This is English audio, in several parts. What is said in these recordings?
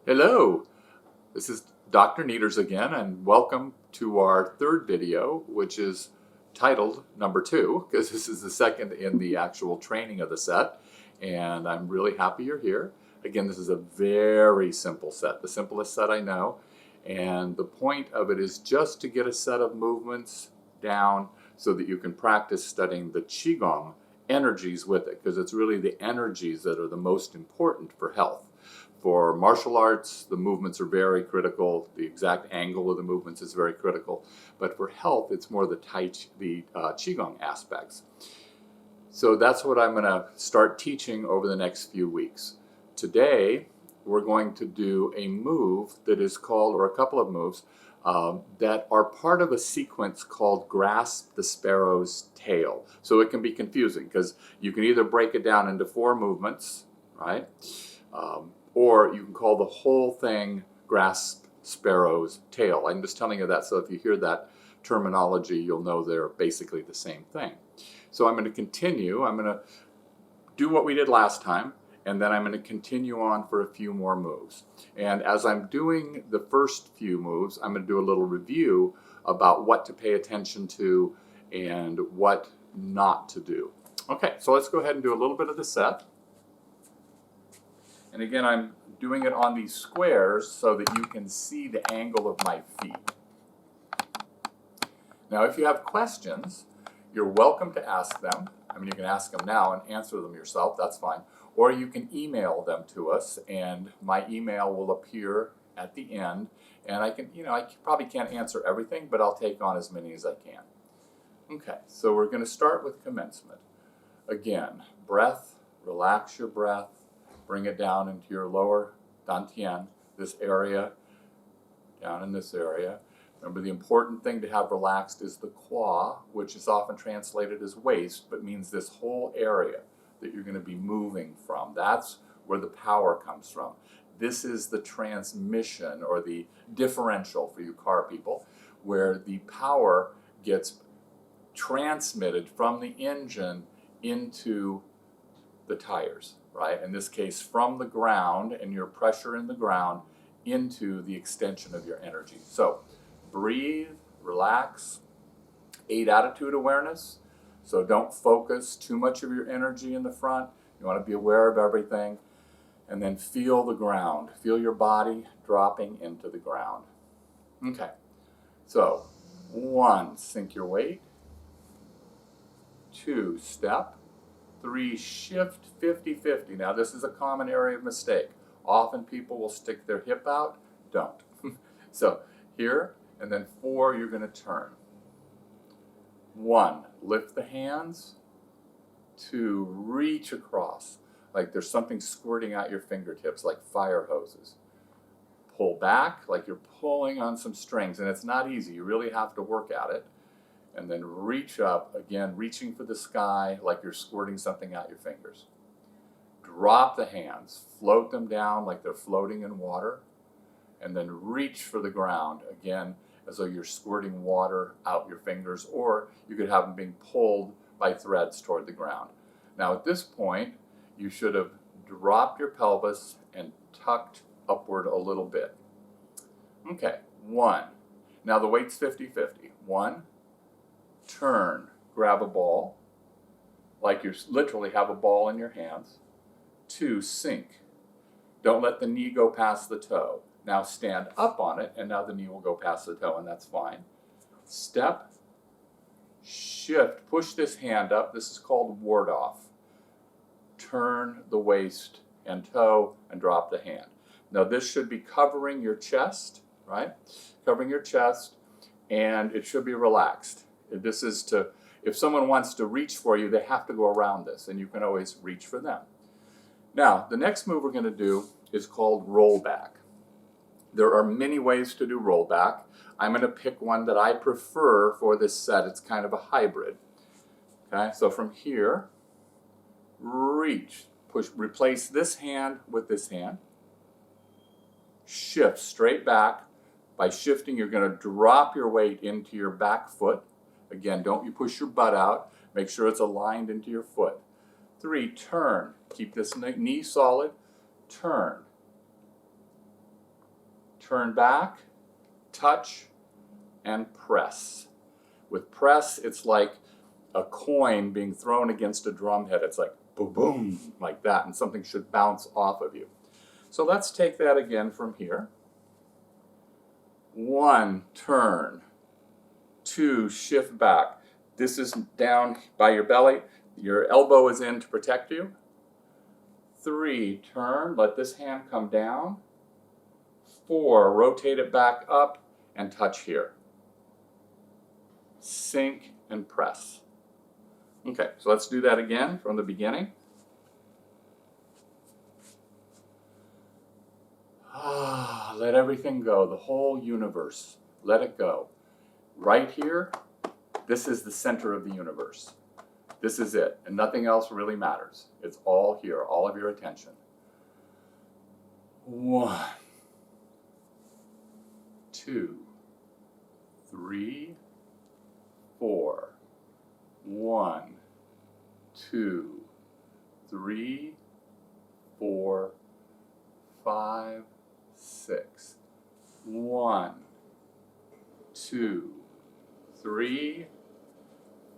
Hello, this is Dr. Nieters again, and welcome to our third video, which is titled number 2, because this is the second in the actual training of the set, and I'm really happy you're here. Again, this is a very simple set, the simplest set I know, and the point of it is just to get a set of movements down so that you can practice studying the Qigong energies with it, because it's really the energies that are the most important for health. For martial arts, the movements are very critical. The exact angle of the movements is very critical. But for health, it's more the Qigong aspects. So that's what I'm going to start teaching over the next few weeks. Today, we're going to do a move that is called, or a couple of moves, that are part of a sequence called Grasp the Sparrow's Tail. So it can be confusing because you can either break it down into 4 movements, right? Or you can call the whole thing Grasp Sparrow's Tail. I'm just telling you that so if you hear that terminology, you'll know they're basically the same thing. So I'm going to continue. I'm going to do what we did last time, and then I'm going to continue on for a few more moves. And as I'm doing the first few moves, I'm going to do a little review about what to pay attention to and what not to do. Okay, so let's go ahead and do a little bit of the set. And again, I'm doing it on these squares so that you can see the angle of my feet. Now, if you have questions, you're welcome to ask them. I mean, you can ask them now and answer them yourself, that's fine. Or you can email them to us, and my email will appear at the end. And I can, I probably can't answer everything, but I'll take on as many as I can. Okay, so we're going to start with commencement. Again, breath, relax your breath. Bring it down into your lower dantian, this area, down in this area. Remember, the important thing to have relaxed is the qua, which is often translated as waist, but means this whole area that you're going to be moving from. That's where the power comes from. This is the transmission, or the differential for you car people, where the power gets transmitted from the engine into the tires. Right? In this case, from the ground and your pressure in the ground into the extension of your energy. So breathe, relax, 8 attitude awareness. So don't focus too much of your energy in the front. You want to be aware of everything. And then feel the ground. Feel your body dropping into the ground. Okay. So 1, sink your weight. 2, step. 3, shift 50-50. Now this is a common area of mistake. Often people will stick their hip out. Don't. So here, and then 4, you're going to turn. 1, lift the hands. 2, reach across. Like there's something squirting out your fingertips, like fire hoses. Pull back, like you're pulling on some strings, and it's not easy. You really have to work at it. And then reach up, again, reaching for the sky like you're squirting something out your fingers. Drop the hands, float them down like they're floating in water, and then reach for the ground, again, as though you're squirting water out your fingers, or you could have them being pulled by threads toward the ground. Now at this point, you should have dropped your pelvis and tucked upward a little bit. Okay, 1. Now the weight's 50-50. 1, turn, grab a ball, like you literally have a ball in your hands. 2, sink. Don't let the knee go past the toe. Now stand up on it, and now the knee will go past the toe, and that's fine. Step, shift, push this hand up. This is called ward off. Turn the waist and toe and drop the hand. Now this should be covering your chest, right? Covering your chest, and it should be relaxed. This is to, if someone wants to reach for you, they have to go around this, and you can always reach for them. Now, the next move we're going to do is called rollback. There are many ways to do rollback. I'm going to pick one that I prefer for this set. It's kind of a hybrid. Okay, so from here, reach, push, replace this hand with this hand. Shift straight back. By shifting, you're going to drop your weight into your back foot. Again, don't you push your butt out. Make sure it's aligned into your foot. 3, turn. Keep this knee solid. Turn. turn back, touch, and press. With press, it's like a coin being thrown against a drum head. It's like boom, boom, like that, and something should bounce off of you. So let's take that again from here. 1, turn. 2, shift back. This is down by your belly. Your elbow is in to protect you. 3, turn. Let this hand come down. 4, rotate it back up and touch here. Sink and press. Okay, so let's do that again from the beginning. Let everything go, the whole universe. Let it go. Right here, this is the center of the universe. This is it, and nothing else really matters. It's all here, all of your attention. 1, 2, 3, 4. 1, 2, 3, 4, 5, 6. 1, 2, 3,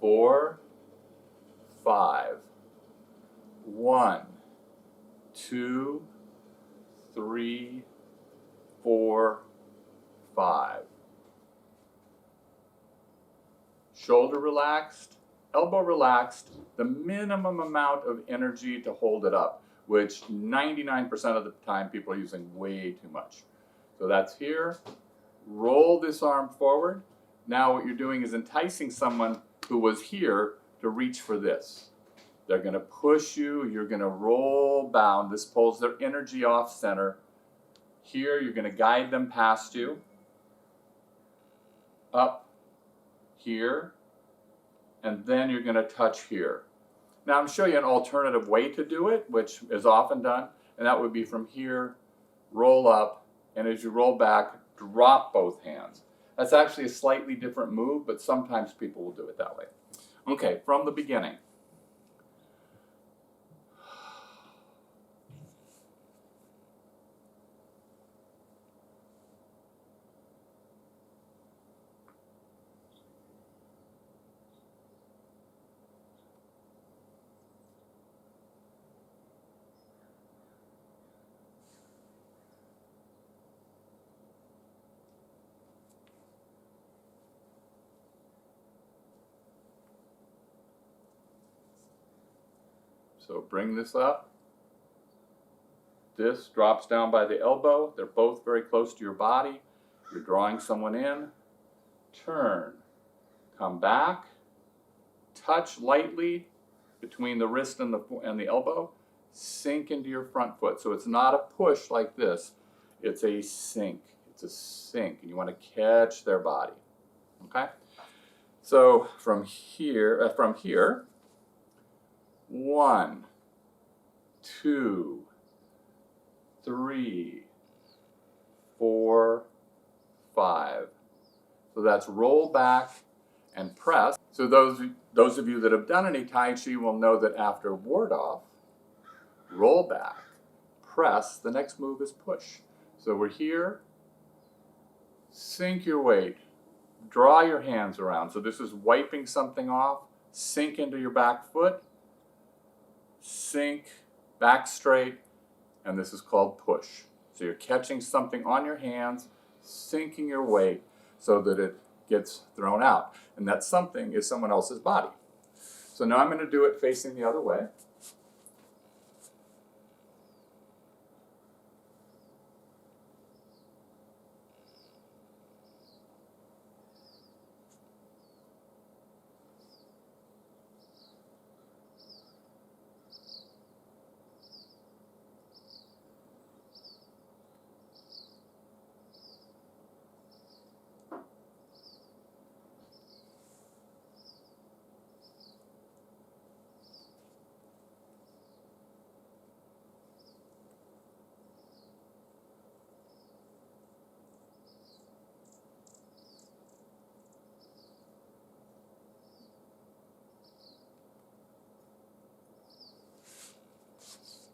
4, 5. 1, 2, 3, 4, 5. Shoulder relaxed, elbow relaxed, the minimum amount of energy to hold it up, which 99% of the time people are using way too much. So that's here. Roll this arm forward. Now what you're doing is enticing someone who was here to reach for this. They're going to push you. You're going to roll bound. This pulls their energy off center. Here you're going to guide them past you. Up here. And then you're going to touch here. Now I'm going to show you an alternative way to do it, which is often done, and that would be from here, roll up, and as you roll back, drop both hands. That's actually a slightly different move, but sometimes people will do it that way. Okay, from the beginning. So bring this up. This drops down by the elbow. They're both very close to your body. You're drawing someone in. Turn. Come back. Touch lightly between the wrist and the elbow. Sink into your front foot. So it's not a push like this. It's a sink. It's a sink. And you want to catch their body. Okay? So from here, 1, 2, 3, 4, 5. So that's roll back and press. So those of you that have done any Tai Chi will know that after ward off, roll back, press, the next move is push. So we're here, sink your weight, draw your hands around. So this is wiping something off, sink into your back foot, sink, back straight, and this is called push. So you're catching something on your hands, sinking your weight so that it gets thrown out. And that something is someone else's body. So now I'm going to do it facing the other way.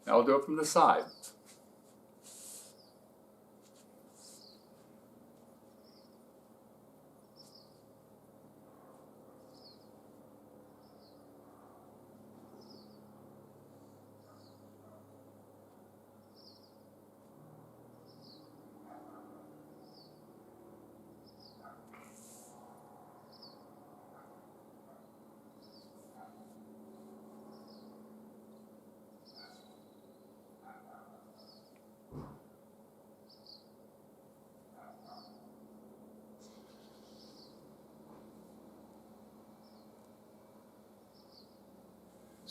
Now I'll do it from the side.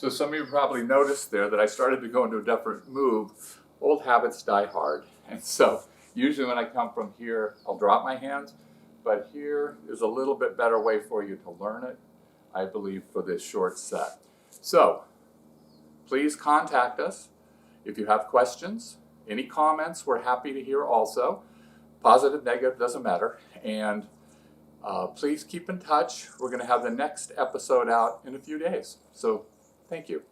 So some of you probably noticed there that I started to go into a different move. Old habits die hard. And so usually when I come from here, I'll drop my hands, but here is a little bit better way for you to learn it, I believe, for this short set. So please contact us if you have questions. Any comments, we're happy to hear also. Positive, negative, doesn't matter. And please keep in touch. We're going to have the next episode out in a few days. So thank you.